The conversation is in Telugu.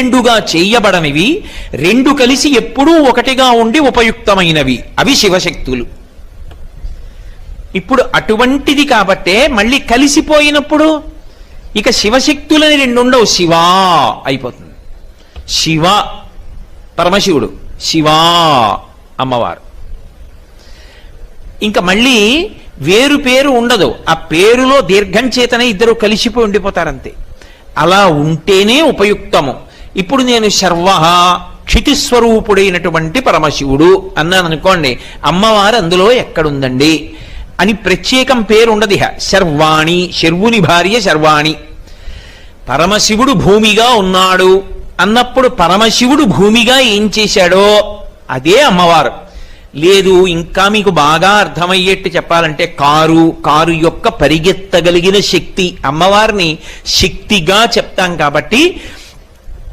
రెండుగా చేయబడనివి, రెండు కలిసి ఎప్పుడూ ఒకటిగా ఉండి ఉపయుక్తమైనవి, అవి శివశక్తులు. ఇప్పుడు అటువంటిది కాబట్టే మళ్ళీ కలిసిపోయినప్పుడు ఇక శివశక్తులని రెండు ఉండవు, శివా అయిపోతుంది. శివ పరమశివుడు, శివా అమ్మవారు. ఇంకా మళ్ళీ వేరు పేరు ఉండదు, ఆ పేరులో దీర్ఘం చేతనే ఇద్దరు కలిసిపోయి ఉండిపోతారంతే. అలా ఉంటేనే ఉపయుక్తము. ఇప్పుడు నేను శర్వ క్షితిస్వరూపుడైనటువంటి పరమశివుడు అన్నాను అనుకోండి, అమ్మవారు అందులో ఎక్కడుందండి అని ప్రత్యేకం పేరు ఉండదు. శర్వాణి, శర్వుని భార్య శర్వాణి. పరమశివుడు భూమిగా ఉన్నాడు అన్నప్పుడు పరమశివుడు భూమిగా ఏం చేశాడో అదే అమ్మవారు. లేదు ఇంకా మీకు బాగా అర్థమయ్యేట్టు చెప్పాలంటే కారు యొక్క పరిగెత్తగలిగిన శక్తి, అమ్మవారిని శక్తిగా చెప్తాం కాబట్టి